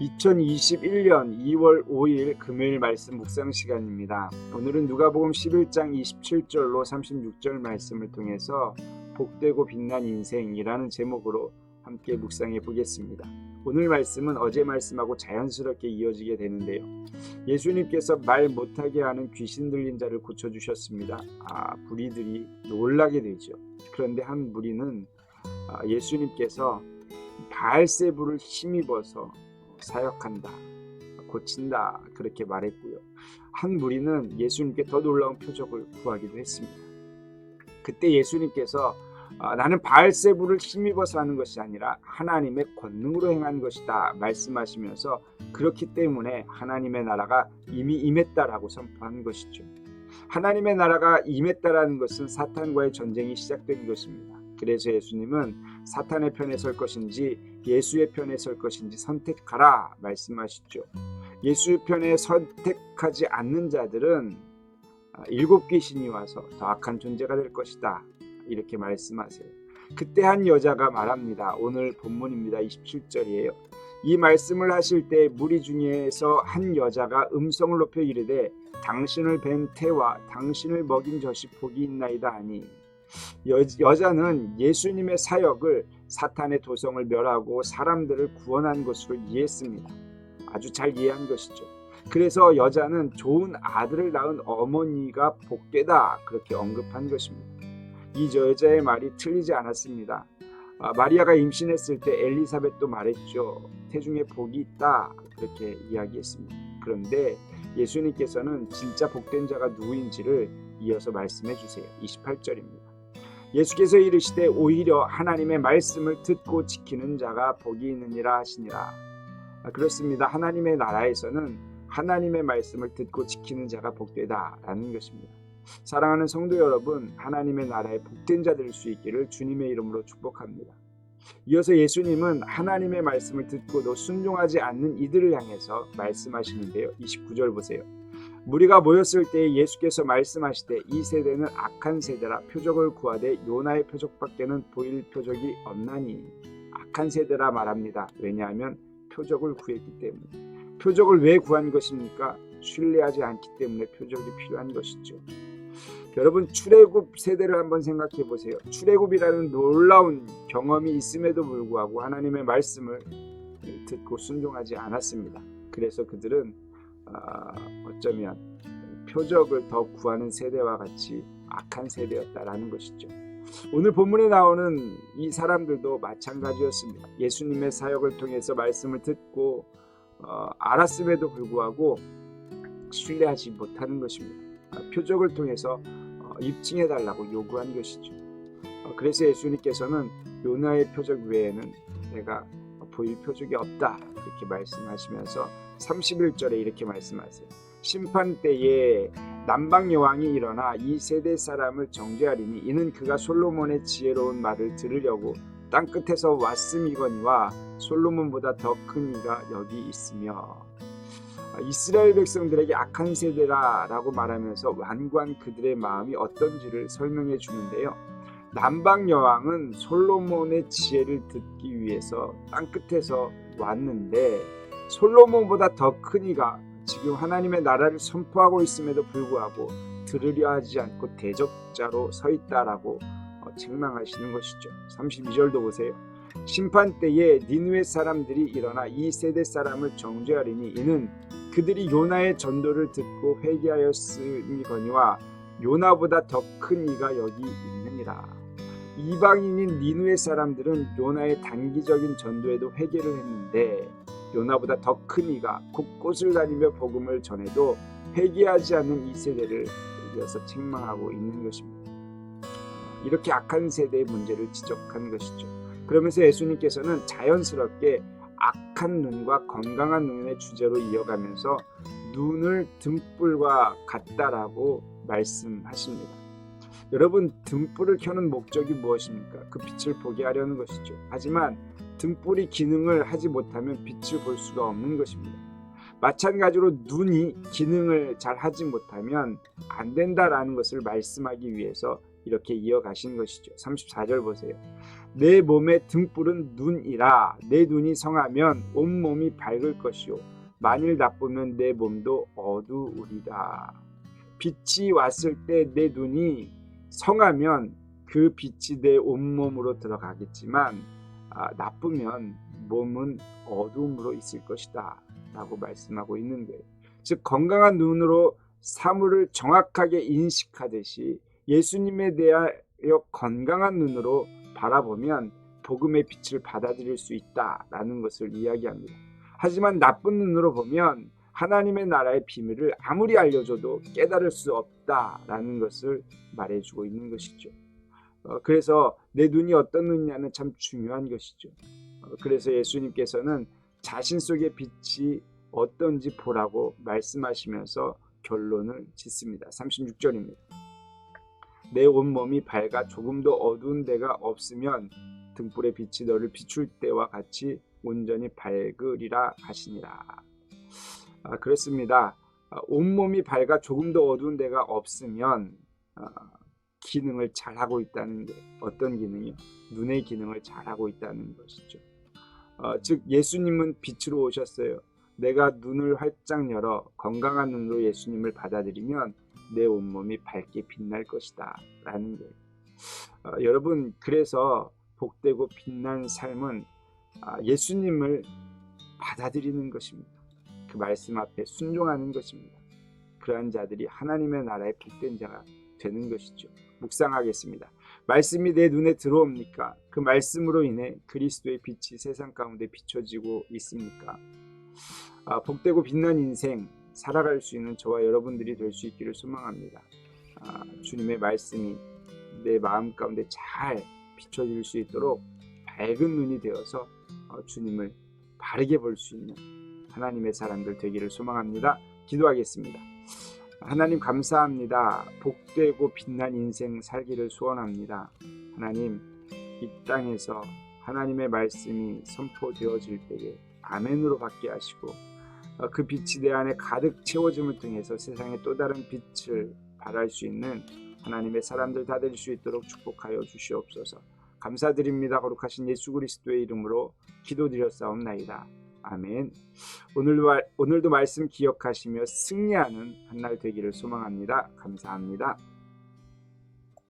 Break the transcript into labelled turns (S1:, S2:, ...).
S1: 2021년 2월 5일 금요일 말씀 묵상 시간입니다. 오늘은 누가복음 11장 27절로 36절 말씀을 통해서 복되고 빛난 인생이라는 제목으로 함께 묵상해 보겠습니다. 오늘 말씀은 어제 말씀하고 자연스럽게 이어지게 되는데요. 예수님께서 말 못하게 하는 귀신 들린 자를 고쳐주셨습니다. 무리들이 놀라게 되죠. 그런데 한 무리는 예수님께서 바알세불을 힘입어서 사역한다, 고친다 그렇게 말했고요. 한 무리는 예수님께 더 놀라운 표적을 구하기도 했습니다. 그때 예수님께서 나는 바알세불을 힘입어서 하는 것이 아니라 하나님의 권능으로 행한 것이다 말씀하시면서 그렇기 때문에 하나님의 나라가 이미 임했다라고 선포한 것이죠. 하나님의 나라가 임했다라는 것은 사탄과의 전쟁이 시작된 것입니다. 그래서 예수님은 사탄의 편에 설 것인지 예수의 편에 설 것인지 선택하라 말씀하시죠. 예수의 편에 선택하지 않는 자들은 일곱 귀신이 와서 더 악한 존재가 될 것이다 이렇게 말씀하세요. 그때 한 여자가 말합니다. 오늘 본문입니다. 27절이에요. 이 말씀을 하실 때 무리 중에서 한 여자가 음성을 높여 이르되 당신을 뵌 태와 당신을 먹인 젖이 복이 있나이다 하니, 여자는 예수님의 사역을 사탄의 도성을 멸하고 사람들을 구원한 것으로 이해했습니다. 아주 잘 이해한 것이죠. 그래서 여자는 좋은 아들을 낳은 어머니가 복되다 그렇게 언급한 것입니다. 이 여자의 말이 틀리지 않았습니다. 마리아가 임신했을 때 엘리사벳도 말했죠. 태중에 복이 있다 그렇게 이야기했습니다. 그런데 예수님께서는 진짜 복된 자가 누구인지를 이어서 말씀해 주세요. 28절입니다. 예수께서 이르시되 오히려 하나님의 말씀을 듣고 지키는 자가 복이 있느니라 하시니라. 그렇습니다. 하나님의 나라에서는 하나님의 말씀을 듣고 지키는 자가 복되다라는 것입니다. 사랑하는 성도 여러분, 하나님의 나라에 복된 자 될 수 있기를 주님의 이름으로 축복합니다. 이어서 예수님은 하나님의 말씀을 듣고도 순종하지 않는 이들을 향해서 말씀하시는데요. 29절 보세요. 무리가 모였을 때 예수께서 말씀하시되 이 세대는 악한 세대라 표적을 구하되 요나의 표적밖에는 보일 표적이 없나니. 악한 세대라 말합니다. 왜냐하면 표적을 구했기 때문에. 표적을 왜 구한 것입니까? 신뢰하지 않기 때문에 표적이 필요한 것이죠. 여러분, 출애굽 세대를 한번 생각해 보세요. 출애굽이라는 놀라운 경험이 있음에도 불구하고 하나님의 말씀을 듣고 순종하지 않았습니다. 그래서 그들은 어쩌면 표적을 더 구하는 세대와 같이 악한 세대였다라는 것이죠. 오늘 본문에 나오는 이 사람들도 마찬가지였습니다. 예수님의 사역을 통해서 말씀을 듣고 알았음에도 불구하고 신뢰하지 못하는 것입니다. 표적을 통해서 입증해달라고 요구한 것이죠. 그래서 예수님께서는 요나의 표적 외에는 내가 보일 표적이 없다 이렇게 말씀하시면서 31절에 이렇게 말씀하세요. 심판 때에 남방 여왕이 일어나 이 세대 사람을 정죄하리니 이는 그가 솔로몬의 지혜로운 말을 들으려고 땅 끝에서 왔음이거니와 솔로몬보다 더 큰 이가 여기 있으며. 이스라엘 백성들에게 악한 세대라고 말하면서 완고한 그들의 마음이 어떤지를 설명해 주는데요. 남방 여왕은 솔로몬의 지혜를 듣기 위해서 땅 끝에서 왔는데 솔로몬보다 더 큰 이가 지금 하나님의 나라를 선포하고 있음에도 불구하고 들으려 하지 않고 대적자로 서 있다라고 책망하시는 것이죠. 32절도 보세요. 심판 때에 니느웨 사람들이 일어나 이 세대 사람을 정죄하리니 이는 그들이 요나의 전도를 듣고 회개하였으니거니와 요나보다 더 큰 이가 여기 있느니라. 이방인인 니느웨 사람들은 요나의 단기적인 전도에도 회개를 했는데 요나보다 더 큰 이가 곳곳을 다니며 복음을 전해도 회개하지 않는 이 세대를 이어서 책망하고 있는 것입니다. 이렇게 악한 세대의 문제를 지적한 것이죠. 그러면서 예수님께서는 자연스럽게 악한 눈과 건강한 눈의 주제로 이어가면서 눈을 등불과 같다라고 말씀하십니다. 여러분, 등불을 켜는 목적이 무엇입니까? 그 빛을 보게 하려는 것이죠. 하지만 등불이 기능을 하지 못하면 빛을 볼 수가 없는 것입니다. 마찬가지로 눈이 기능을 잘 하지 못하면 안 된다라는 것을 말씀하기 위해서 이렇게 이어가신 것이죠. 34절 보세요. 내 몸의 등불은 눈이라. 내 눈이 성하면 온몸이 밝을 것이요 만일 나쁘면 내 몸도 어두우리라. 빛이 왔을 때 내 눈이 성하면 그 빛이 내 온몸으로 들어가겠지만 나쁘면 몸은 어두움으로 있을 것이다 라고 말씀하고 있는 거예요. 즉 건강한 눈으로 사물을 정확하게 인식하듯이 예수님에 대하여 건강한 눈으로 바라보면 복음의 빛을 받아들일 수 있다라는 것을 이야기합니다. 하지만 나쁜 눈으로 보면 하나님의 나라의 비밀을 아무리 알려줘도 깨달을 수 없다라는 것을 말해주고 있는 것이죠. 그래서 내 눈이 어떤 눈이냐는 참 중요한 것이죠. 그래서 예수님께서는 자신 속의 빛이 어떤지 보라고 말씀하시면서 결론을 짓습니다. 36절입니다. 내 온몸이 밝아 조금도 어두운 데가 없으면 등불의 빛이 너를 비출 때와 같이 온전히 밝으리라 하시니라. 그렇습니다. 온몸이 밝아 조금도 어두운 데가 없으면 기능을 잘하고 있다는 게 어떤 기능이요? 눈의 기능을 잘하고 있다는 것이죠. 즉 예수님은 빛으로 오셨어요. 내가 눈을 활짝 열어 건강한 눈으로 예수님을 받아들이면 내 온몸이 밝게 빛날 것이다 라는 거예요. 여러분 그래서 복되고 빛난 삶은 예수님을 받아들이는 것입니다. 그 말씀 앞에 순종하는 것입니다. 그러한 자들이 하나님의 나라의 복된 자가 되는 것이죠. 묵상하겠습니다. 말씀이 내 눈에 들어옵니까? 그 말씀으로 인해 그리스도의 빛이 세상 가운데 비춰지고 있습니까? 복되고 빛난 인생 살아갈 수 있는 저와 여러분들이 될 수 있기를 소망합니다. 주님의 말씀이 내 마음 가운데 잘 비춰질 수 있도록 밝은 눈이 되어서 주님을 바르게 볼 수 있는 하나님의 사람들 되기를 소망합니다. 기도하겠습니다. 하나님 감사합니다. 복되고 빛난 인생 살기를 소원합니다. 하나님 이 땅에서 하나님의 말씀이 선포되어질 때에 아멘으로 받게 하시고 그 빛이 내 안에 가득 채워짐을 통해서 세상에 또 다른 빛을 발할 수 있는 하나님의 사람들 다 될 수 있도록 축복하여 주시옵소서. 감사드립니다. 거룩하신 예수 그리스도의 이름으로 기도드렸사옵나이다. 아멘. 오늘도 말씀 기억하시며 승리하는 한 날 되기를 소망합니다. 감사합니다.